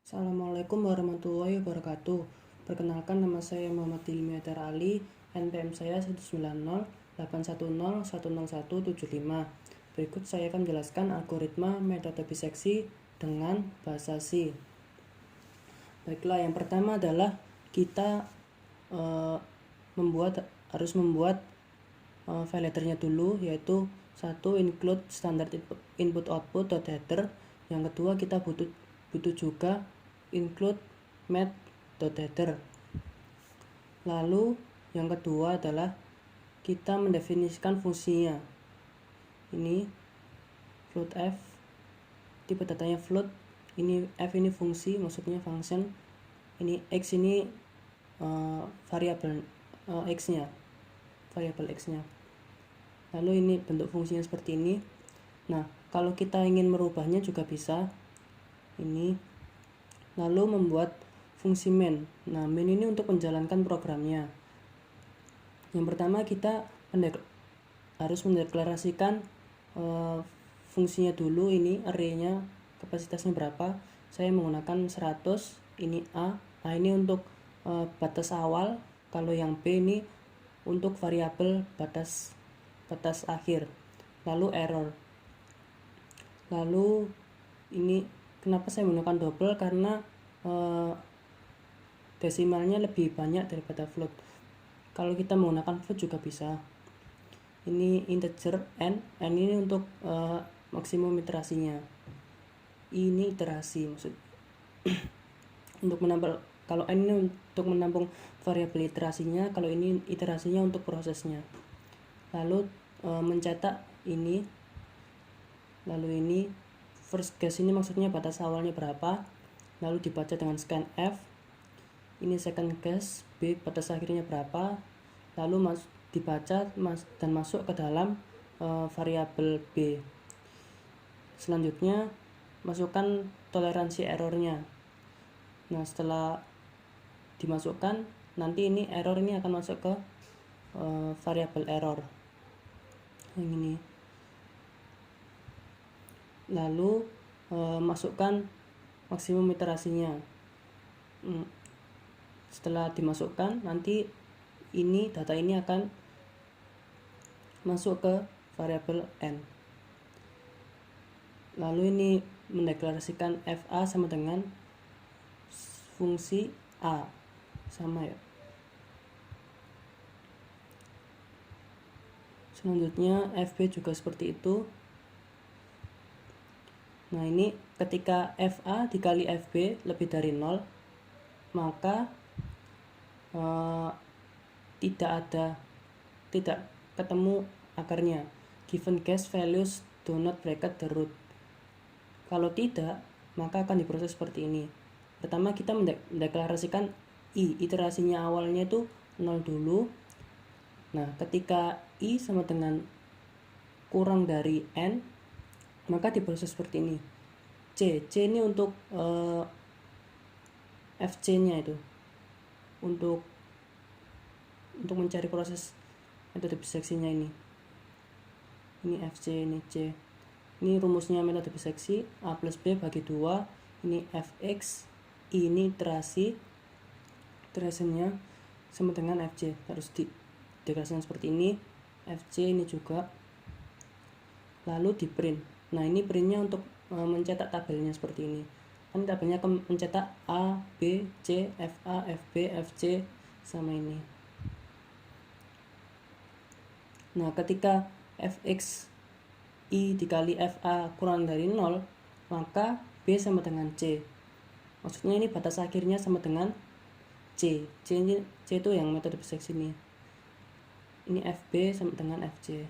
Assalamualaikum warahmatullahi wabarakatuh. Perkenalkan, nama saya Muhammad Dilmiatar Ali, NPM saya 19081010175. Berikut saya akan menjelaskan algoritma metode biseksi dengan bahasa C. Baiklah, yang pertama adalah kita harus membuat file headernya dulu, yaitu satu, include standard input output header. Yang kedua, kita butuh juga include math.header. Lalu yang kedua adalah kita mendefinisikan fungsinya. Ini float f, tipe datanya float, ini f ini fungsi, maksudnya function, ini x ini variabel x-nya, variabel x-nya. Lalu ini bentuk fungsinya seperti ini. Nah, kalau kita ingin merubahnya juga bisa. Ini lalu membuat fungsi main. Nah, main ini untuk menjalankan programnya. Yang pertama, kita harus mendeklarasikan fungsinya dulu. Ini array-nya kapasitasnya berapa. Saya menggunakan 100. Ini A ini untuk batas awal. Kalau yang B ini untuk variabel batas akhir. Lalu error. Lalu ini kenapa saya menggunakan double, karena desimalnya lebih banyak daripada float. Kalau kita menggunakan float juga bisa. Ini integer n ini untuk maksimum iterasinya. Ini iterasi maksud untuk menampung, kalau n ini untuk menampung variabel iterasinya, kalau ini iterasinya untuk prosesnya. Lalu mencetak ini, lalu ini first guess ini maksudnya batas awalnya berapa, lalu dibaca dengan scan F. Ini second guess B, batas akhirnya berapa, lalu dibaca dan masuk ke dalam variabel B. Selanjutnya masukkan toleransi errornya. Nah, setelah dimasukkan, nanti ini error ini akan masuk ke variabel error yang ini. Lalu masukkan maksimum iterasinya. Setelah dimasukkan, nanti ini data ini akan masuk ke variabel n. Lalu ini mendeklarasikan fa sama dengan fungsi a, sama ya. Selanjutnya fb juga seperti itu. Nah, ini ketika fa dikali fb lebih dari 0, maka tidak ketemu akarnya. Given guess values do not bracket the root. Kalau tidak, maka akan diproses seperti ini. Pertama, kita mendeklarasikan i, iterasinya awalnya itu 0 dulu. Nah, ketika i sama dengan kurang dari n, maka diproses seperti ini. C ini untuk fc nya itu, untuk mencari proses metode biseksinya ini fc, ini c. Ini rumusnya metode biseksi, a plus b bagi 2. Ini fx, ini iterasinya sama dengan fc. Harus dideklarasikan seperti ini. Fc ini juga. Lalu di print. Nah, ini printnya untuk mencetak tabelnya seperti ini. Kan tabelnya akan mencetak A, B, C, FA, FB, FC sama ini. Nah, ketika fx i dikali fa kurang dari 0, maka b sama dengan c. Maksudnya ini batas akhirnya sama dengan c. C itu yang metode biseksi ini. Ini fb sama dengan fc,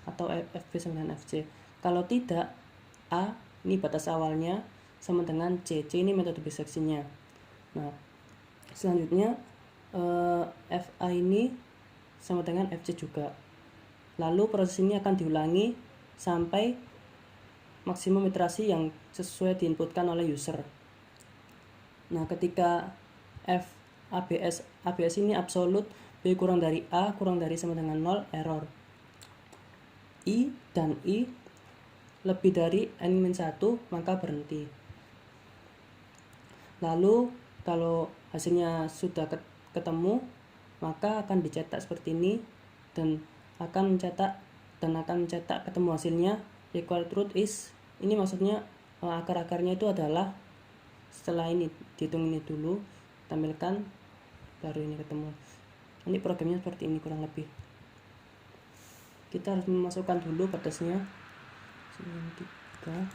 atau fb sama dengan fc. Kalau tidak, a ini batas awalnya sama dengan c. C ini metode biseksinya. Nah, selanjutnya fa ini sama dengan fc juga. Lalu proses ini akan diulangi sampai maksimum iterasi yang sesuai diinputkan oleh user. Nah, ketika abs ini absolut, b kurang dari a kurang dari sama dengan 0, error. I dan i lebih dari n-1, maka berhenti. Lalu kalau hasilnya sudah ketemu, maka akan dicetak seperti ini dan akan mencetak ketemu hasilnya. Required root is, ini maksudnya akar-akarnya itu adalah setelah ini dihitung ini dulu, tampilkan baru ini ketemu. Ini programnya seperti ini kurang lebih. Kita harus memasukkan dulu batasnya 3.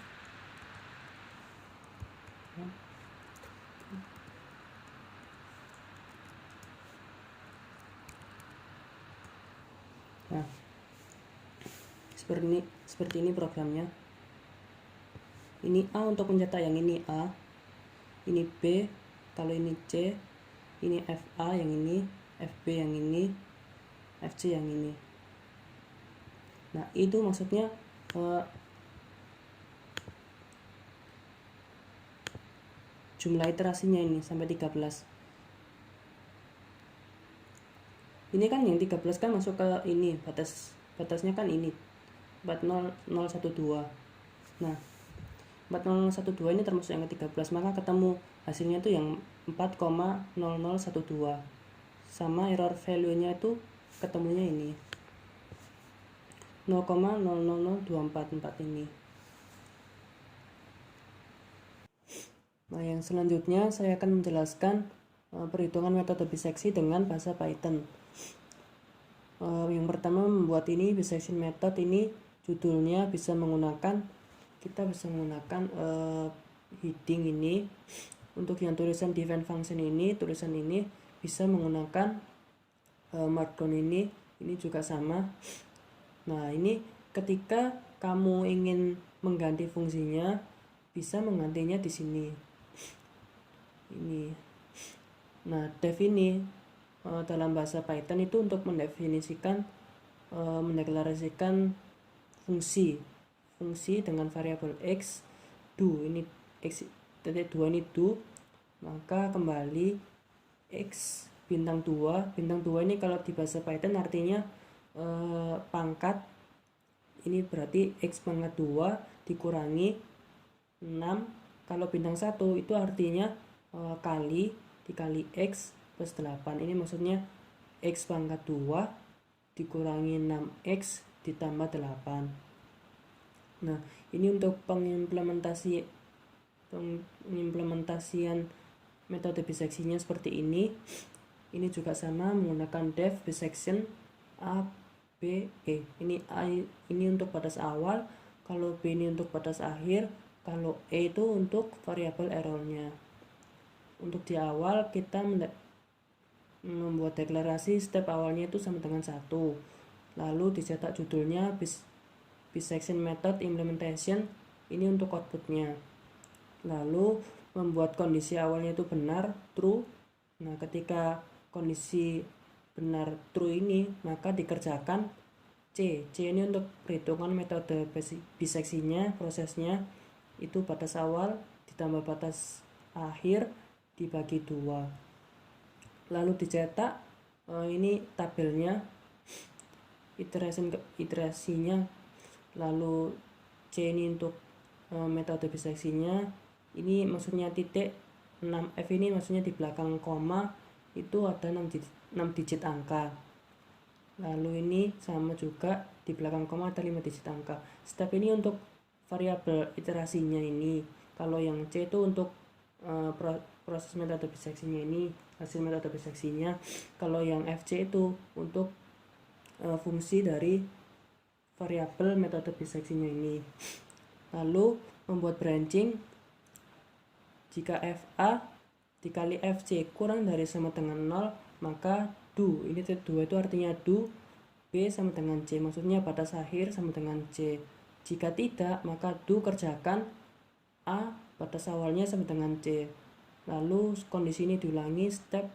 Nah, seperti ini programnya. Ini A untuk mencetak yang ini A, ini B, kalau ini C, ini FA yang ini, FB yang ini, FC yang ini. Nah, itu maksudnya jumlah iterasinya ini sampai 13. Ini kan yang 13 kan masuk ke ini, batasnya kan ini 40012. Nah, 4012 ini termasuk yang ke-13, maka ketemu hasilnya itu yang 4,0012 sama error value-nya itu ketemunya ini 0,000244 ini. Nah, yang selanjutnya saya akan menjelaskan perhitungan metode biseksi dengan bahasa Python. Yang pertama, membuat ini bisection method ini judulnya kita bisa menggunakan heading ini. Untuk yang tulisan define function ini, tulisan ini bisa menggunakan markdown ini juga sama. Nah, ini ketika kamu ingin mengganti fungsinya, bisa menggantinya di sini. Ini. Nah, def ini dalam bahasa Python itu untuk mendefinisikan mendeklarasikan fungsi dengan variabel x do, ini x titik 2 ini do, maka kembali x bintang 2 ini kalau di bahasa Python artinya pangkat, ini berarti x pangkat 2 dikurangi 6, kalau bintang 1 itu artinya dikali x plus 8, ini maksudnya x pangkat 2 dikurangi 6x ditambah 8. Nah, ini untuk pengimplementasian metode biseksinya seperti ini. Ini juga sama menggunakan def bisection A, B, E. Ini A ini untuk batas awal, kalau B ini untuk batas akhir, kalau E itu untuk variabel errornya. Untuk di awal kita membuat deklarasi step awalnya itu sama dengan 1, lalu dicetak judulnya bisection method implementation, ini untuk outputnya, lalu membuat kondisi awalnya itu benar true. Nah, ketika kondisi benar true ini, maka dikerjakan C ini untuk perhitungan metode biseksinya, prosesnya itu batas awal ditambah batas akhir dibagi 2, lalu dicetak ini tabelnya, iterasinya, lalu C ini untuk metode biseksinya, ini maksudnya titik 6F ini maksudnya di belakang koma itu ada 6 digit angka, lalu ini sama juga di belakang koma ada 5 digit angka. Step ini untuk variabel iterasinya ini, kalau yang C itu untuk proses metode biseksinya ini, hasil metode biseksinya. Kalau yang FC itu untuk fungsi dari variabel metode biseksinya ini. Lalu membuat branching, jika FA dikali FC kurang dari sama dengan 0, maka do, ini 2 itu artinya do, B sama dengan C, maksudnya batas akhir sama dengan C. Jika tidak, maka do kerjakan A, batas awalnya sama dengan C. Lalu kondisi ini diulangi step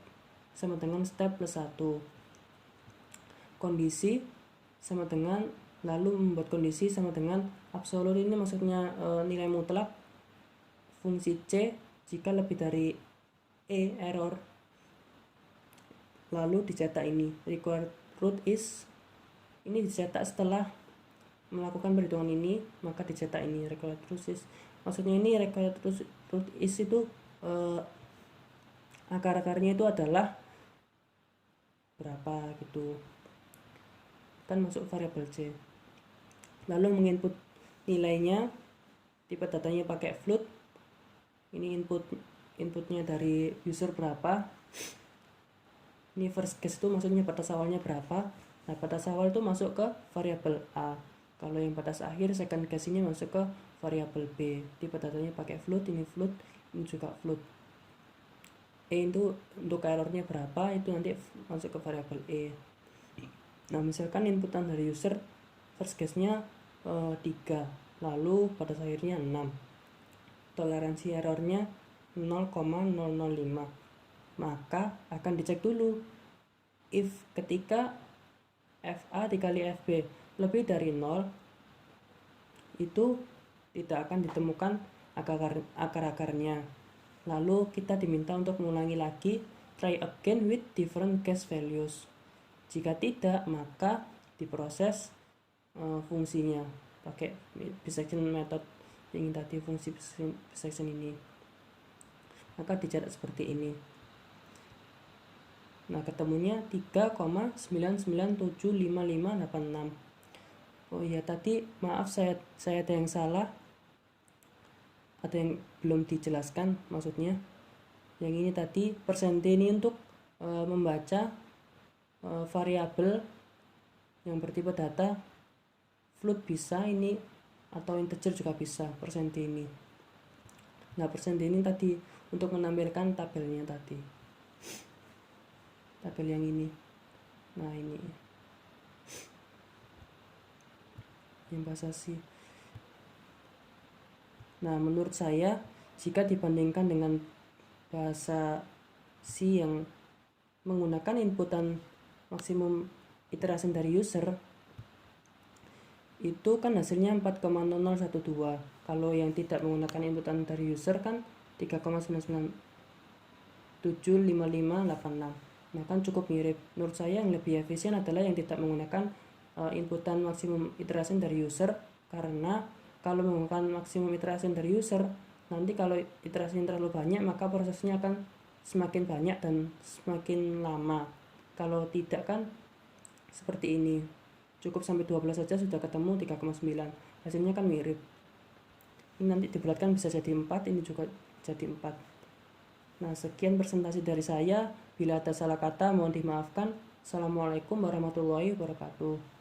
sama dengan step plus 1. Kondisi sama dengan, lalu membuat kondisi sama dengan absolut, ini maksudnya nilai mutlak fungsi C jika lebih dari E, error. Lalu dicetak ini required root is, ini dicetak setelah melakukan perhitungan ini, maka dicetak ini required root is. Maksudnya ini required root is itu akar-akarnya itu adalah berapa gitu, kan masuk variabel C. Lalu menginput nilainya, tipe datanya pakai float. Ini inputnya dari user berapa, ini first case itu maksudnya batas awalnya berapa. Nah, batas awal itu masuk ke variabel A. Kalau yang batas akhir second case ini masuk ke variabel B. Tipe datanya pakai float, ini juga float. E itu untuk errornya berapa, itu nanti masuk ke variabel E. Nah, misalkan inputan dari user first case-nya 3, lalu batas akhirnya 6. Toleransi errornya 0,005. Maka akan dicek dulu if ketika FA dikali FB lebih dari 0, itu tidak akan ditemukan akar-akarnya. Lalu kita diminta untuk mengulangi lagi, try again with different case values. Jika tidak, maka diproses fungsinya pakai bisection method yang tadi, fungsi bisection ini. Maka dicatat seperti ini. Nah, ketemunya 3,997556. Oh iya, tadi maaf saya ada yang salah. Ada yang belum dijelaskan maksudnya. Yang ini tadi persente ini untuk membaca variabel yang bertipe data float bisa ini, atau integer juga bisa persente ini. Nah, persente ini tadi untuk menampilkan tabelnya tadi. Tabel yang ini. Nah, ini yang bahasa C. Nah, menurut saya jika dibandingkan dengan bahasa C yang menggunakan inputan maksimum iterasi dari user, itu kan hasilnya 4,0012. Kalau yang tidak menggunakan inputan dari user kan 3,9975586. Nah, kan cukup mirip. Menurut saya yang lebih efisien adalah yang tidak menggunakan inputan maksimum iterasi dari user, karena kalau menggunakan maksimum iterasi dari user, nanti kalau iterasinya terlalu banyak maka prosesnya akan semakin banyak dan semakin lama. Kalau tidak kan seperti ini, cukup sampai 12 saja sudah ketemu 3,9. Hasilnya kan mirip. Ini nanti dibulatkan bisa jadi 4, ini juga jadi 4. Nah, sekian presentasi dari saya. Bila ada salah kata mohon dimaafkan. Assalamualaikum warahmatullahi wabarakatuh.